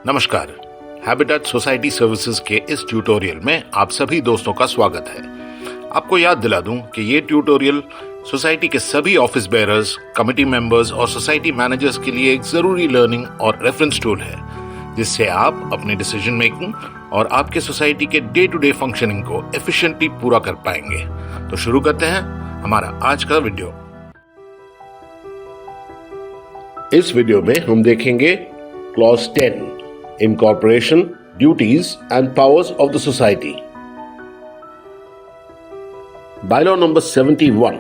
नमस्कार। Habitat society services के इस ट्यूटोरियल में आप सभी दोस्तों का स्वागत है। आपको याद दिला दूं कि ये ट्यूटोरियल सोसाइटी के सभी ऑफिस बेयरर्स, कमिटी मेंबर्स और सोसाइटी मैनेजर्स के लिए एक जरूरी लर्निंग और रेफरेंस टूल है, जिससे आप अपनी डिसीजन मेकिंग और आपके सोसाइटी के डे टू डे फंक्शनिंग को एफिशिएंटली पूरा कर पाएंगे। तो शुरू करते हैं हमारा आज का वीडियो। इस वीडियो में हम देखेंगे clause 10, Incorporation, Duties and Powers of the Society. Bylaw number 71.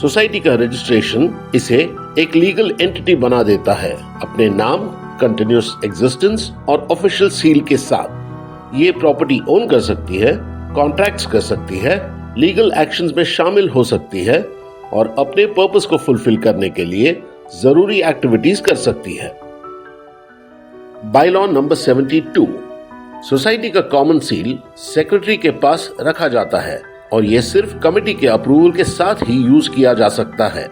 Society का रजिस्ट्रेशन इसे एक लीगल एंटिटी बना देता है अपने नाम, कंटिन्यूस एग्जिस्टेंस और ऑफिशियल सील के साथ। ये प्रॉपर्टी ओन कर सकती है, कॉन्ट्रैक्ट्स कर सकती है, लीगल एक्शंस में शामिल हो सकती है और अपने पर्पस को फुलफिल करने के लिए जरूरी एक्टिविटीज कर सकती है। Bylaw number 72। सोसाइटी का कॉमन सील सेक्रेटरी के पास रखा जाता है और यह सिर्फ कमेटी के अप्रूवल के साथ ही यूज किया जा सकता है।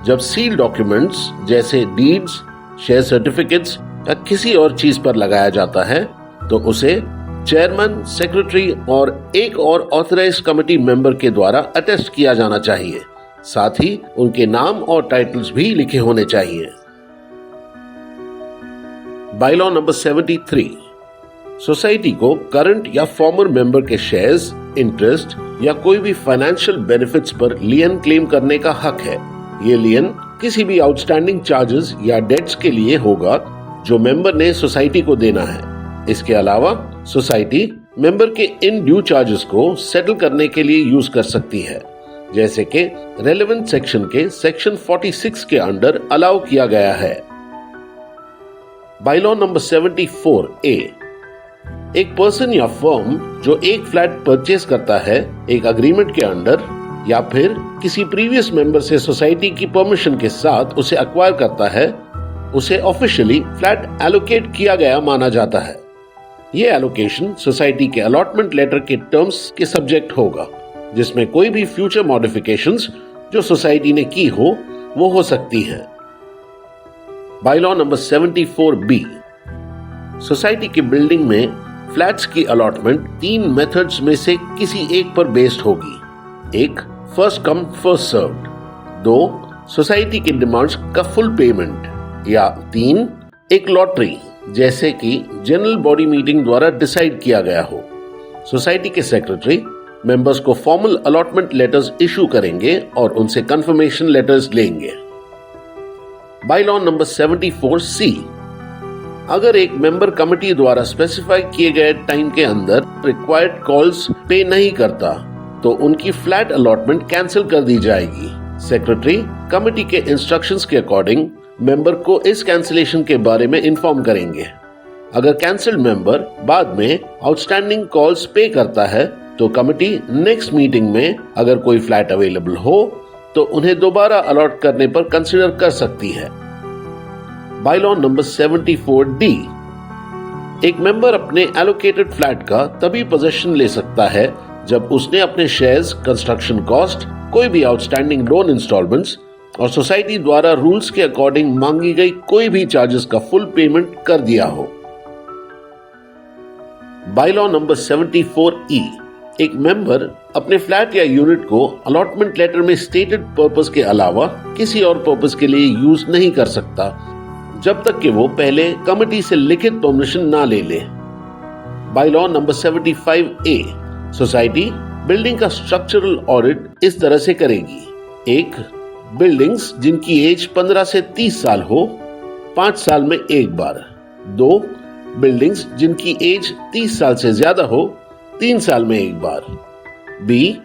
जब सील डॉक्यूमेंट्स जैसे डीड्स, शेयर सर्टिफिकेट्स या किसी और चीज पर लगाया जाता है तो उसे चेयरमैन, सेक्रेटरी और एक और ऑथराइज्ड कमेटी मेंबर के द्वारा अटेस्ट किया जाना चाहिए। साथ ही उनके नाम और टाइटल्स भी लिखे होने चाहिए। Bylaw number 73। सोसाइटी को करंट या फॉर्मर मेंबर के शेयर्स, इंटरेस्ट या कोई भी फाइनेंशियल बेनिफिट्स पर लियन क्लेम करने का हक है। ये लियन किसी भी आउटस्टैंडिंग चार्जेस या डेट्स के लिए होगा जो मेंबर ने सोसाइटी को देना है। इसके अलावा सोसाइटी मेंबर के इन ड्यू चार्जेस को सेटल करने के लिए यूज कर सकती है, जैसे कि रेलेवेंट सेक्शन के सेक्शन 46 के अंडर अलाउ किया गया है। Bylaw number 74A। एक पर्सन या फर्म जो एक फ्लैट परचेस करता है एक अग्रीमेंट के अंडर या फिर किसी प्रीवियस मेंबर से सोसाइटी की परमिशन के साथ उसे एक्वायर करता है, उसे ऑफिशियली फ्लैट एलोकेट किया गया माना जाता है। यह एलोकेशन सोसाइटी के अलॉटमेंट लेटर के टर्म्स के सब्जेक्ट होगा, जिसमें कोई भी फ्यूचर मॉडिफिकेशंस जो सोसाइटी ने की हो वो हो सकती है। Bylaw number 74B। सोसाइटी की बिल्डिंग में फ्लैट्स की अलॉटमेंट 3 मेथड्स में से किसी एक पर बेस्ड होगी। 1, first come first served. 2, society की डिमांड्स का फुल पेमेंट। या 3, एक लॉटरी जैसे कि जनरल बॉडी मीटिंग द्वारा डिसाइड किया गया हो। सोसाइटी के सेक्रेटरी मेंबर्स को फॉर्मल अलॉटमेंट लेटर्स इशू करेंगे और उनसे कंफर्मेशन लेटर्स लेंगे। Bylaw number 74C। अगर एक मेंबर कमेटी द्वारा स्पेसिफाई किए गए टाइम के अंदर रिक्वायर्ड कॉल्स पे नहीं करता तो उनकी फ्लैट अलॉटमेंट कैंसिल कर दी जाएगी। सेक्रेटरी कमेटी के इंस्ट्रक्शंस के अकॉर्डिंग मेंबर को इस कैंसिलेशन के बारे में इन्फॉर्म करेंगे। अगर कैंसिल्ड मेंबर बाद में आउटस्टैंडिंग कॉल्स पे करता है तो कमेटी नेक्स्ट मीटिंग में अगर कोई फ्लैट अवेलेबल हो तो उन्हें दोबारा अलॉट करने पर कंसीडर कर सकती है। Bylaw number 74D। एक मेंबर अपने एलोकेटेड फ्लैट का तभी पोजीशन ले सकता है जब उसने अपने शेयर्स, कंस्ट्रक्शन कॉस्ट, कोई भी आउटस्टैंडिंग लोन इंस्टॉलमेंट्स और सोसाइटी द्वारा रूल्स के अकॉर्डिंग मांगी गई कोई भी चार्जेस का फुल पेमेंट कर दिया हो। Bylaw number 74E। एक मेंबर अपने फ्लैट या यूनिट को अलॉटमेंट लेटर में स्टेटेड पर्पस के अलावा किसी और पर्पस के लिए यूज नहीं कर सकता जब तक कि वो पहले कमेटी से लिखित परमिशन ना ले ले। Bylaw number 75A। Society building का स्ट्रक्चरल ऑडिट इस तरह से करेगी। 1, बिल्डिंग्स जिनकी एज 15 से 30 साल हो, 5 साल में एक बार। 2, बिल्डिंग्स जिनकी एज 30 साल से ज्यादा हो, 3 साल में एक बार। बी,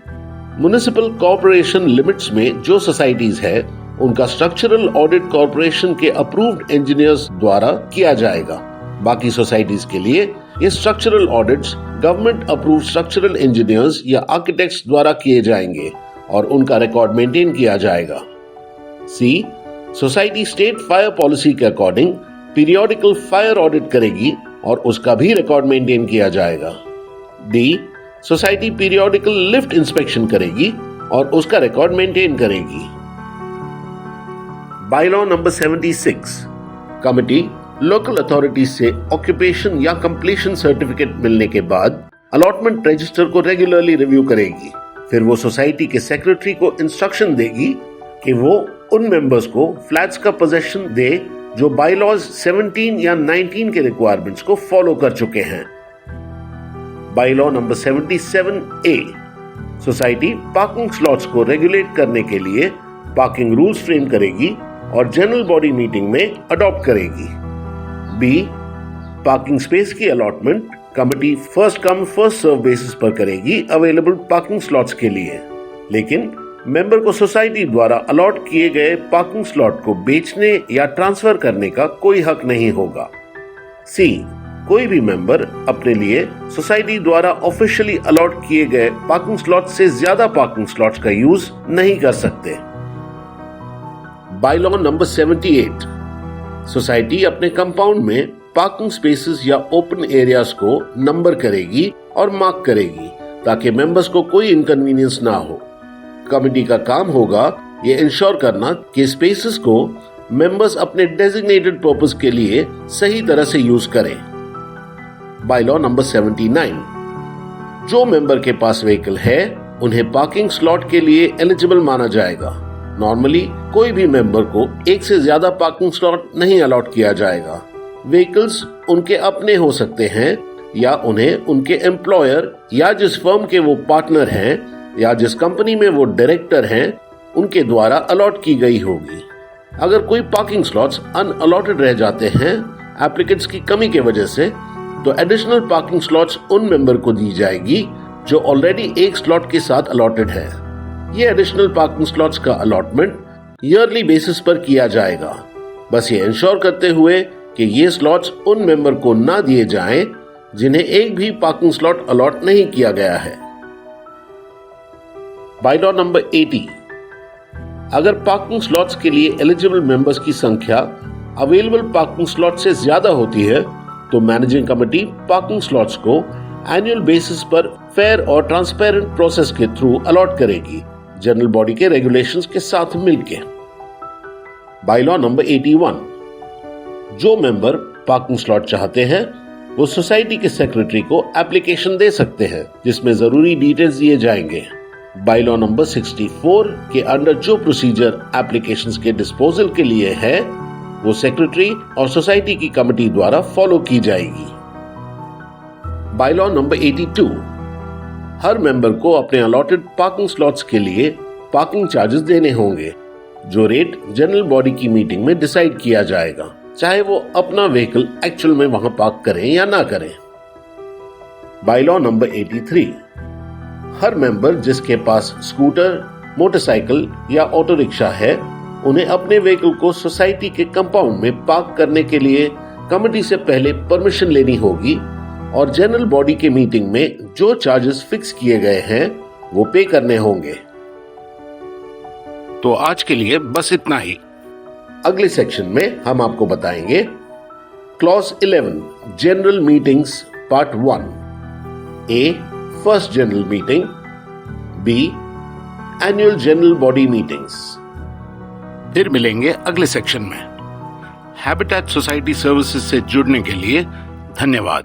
म्युनिसिपल कॉर्पोरेशन लिमिट्स में जो सोसाइटीज है उनका स्ट्रक्चरल ऑडिट कॉर्पोरेशन के अप्रूव्ड इंजीनियर्स द्वारा किया जाएगा। बाकी सोसाइटीज के लिए ये structural audits government approved structural engineers या आर्किटेक्ट्स द्वारा किए जाएंगे और उनका रिकॉर्ड मेंटेन किया जाएगा। सी, सोसाइटी स्टेट फायर पॉलिसी के अकॉर्डिंग पीरियोडिकल फायर ऑडिट करेगी और उसका भी रिकॉर्ड मेंटेन किया जाएगा। D, society periodical lift inspection करेगी और उसका रिकॉर्ड मेंटेन करेगी। Bylaw number 76। Committee local authorities से ऑक्यूपेशन या कंप्लीशन सर्टिफिकेट मिलने के बाद अलॉटमेंट रजिस्टर को रेगुलरली रिव्यू करेगी। फिर वो सोसाइटी के सेक्रेटरी को इंस्ट्रक्शन देगी कि वो उन मेंबर्स को फ्लैट्स का पोजेशन दे जो बायलॉज 17 या 19 के रिक्वायरमेंट्स को फॉलो कर चुके हैं। Bylaw number 77A, society parking slots को रेगुलेट करने के लिए पार्किंग रूल्स फ्रेम करेगी और जनरल बॉडी मीटिंग में अडॉप्ट करेगी। बी, पार्किंग स्पेस की allotment committee first come first serve basis पर करेगी अवेलेबल पार्किंग स्लॉट्स के लिए, लेकिन मेंबर को सोसाइटी द्वारा अलॉट किए गए पार्किंग स्लॉट को बेचने या ट्रांसफर करने का कोई हक नहीं होगा। सी, कोई भी मेंबर अपने लिए सोसाइटी द्वारा ऑफिशियली अलॉट किए गए पार्किंग स्लॉट से ज्यादा पार्किंग स्लॉट्स का यूज नहीं कर सकते। बायलॉ नंबर 78, सोसाइटी अपने कंपाउंड में पार्किंग स्पेसेस या ओपन एरियाज को नंबर करेगी और मार्क करेगी ताकि मेंबर्स को कोई इनकन्वीनियंस ना हो। कमिटी का काम होगा ये इंश्योर करना कि स्पेसेस को मेंबर्स अपने डेजिग्नेटेड पर्पस के लिए सही तरह से यूज करें। बायलॉ नंबर 79, जो मेंबर के पास व्हीकल है उन्हें पार्किंग स्लॉट के लिए एलिजिबल माना जाएगा। नॉर्मली कोई भी मेंबर को एक से ज्यादा पार्किंग स्लॉट नहीं अलॉट किया जाएगा। व्हीकल्स उनके अपने हो सकते हैं या उन्हें उनके एम्प्लॉयर या जिस फर्म के वो पार्टनर हैं या जिस कंपनी में वो डायरेक्टर हैं उनके द्वारा अलॉट की गई होगी। अगर कोई पार्किंग स्लॉट्स अनअलॉटेड रह जाते हैं एप्लीकेंट्स की कमी के वजह से, तो एडिशनल पार्किंग स्लॉट्स उन मेंबर को दी जाएगी जो ऑलरेडी एक स्लॉट के साथ अलॉटेड है। ये एडिशनल पार्किंग स्लॉट्स का अलॉटमेंट ईयरली बेसिस पर किया जाएगा, बस ये इंश्योर करते हुए कि ये स्लॉट्स उन मेंबर को ना दिए जाएं जिन्हें एक भी पार्किंग स्लॉट अलॉट नहीं किया गया है। बायलॉ नंबर 80, अगर पार्किंग स्लॉट्स के लिए एलिजिबल मेंबर्स की संख्या अवेलेबल पार्किंग स्लॉट से ज्यादा होती है तो मैनेजिंग कमेटी पार्किंग स्लॉट्स को एनुअल बेसिस पर फेयर और ट्रांसपेरेंट प्रोसेस के थ्रू अलॉट करेगी, जनरल बॉडी के रेगुलेशंस के साथ मिलकर। बायलॉ नंबर 81, जो मेंबर पार्किंग स्लॉट चाहते हैं वो सोसाइटी के सेक्रेटरी को एप्लीकेशन दे सकते हैं जिसमें जरूरी डिटेल्स दिए जाएंगे। बायलॉ नंबर 64 के अंडर जो प्रोसीजर एप्लीकेशंस के डिस्पोजल के लिए है वो सेक्रेटरी और सोसाइटी की कमेटी द्वारा फॉलो की जाएगी। बायलॉ नंबर 82, हर मेंबर को अपने अलॉटेड पार्किंग स्लॉट्स के लिए पार्किंग चार्जेस देने होंगे, जो रेट जनरल बॉडी की मीटिंग में डिसाइड किया जाएगा, चाहे वो अपना व्हीकल एक्चुअल में वहां पार्क करें या ना करें। बायलॉ नंबर 83, हर मेंबर जिसके पास स्कूटर, मोटरसाइकिल या ऑटो रिक्शा है उन्हें अपने व्हीकल को सोसाइटी के कंपाउंड में पार्क करने के लिए कमेटी से पहले परमिशन लेनी होगी और जनरल बॉडी के मीटिंग में जो चार्जेस फिक्स किए गए हैं वो पे करने होंगे। तो आज के लिए बस इतना ही। अगले सेक्शन में हम आपको बताएंगे clause 11 general meetings part 1, A first general meeting, B annual general body meetings. फिर मिलेंगे अगले सेक्शन में। हैबिटेट सोसाइटी सर्विसेज से जुड़ने के लिए धन्यवाद।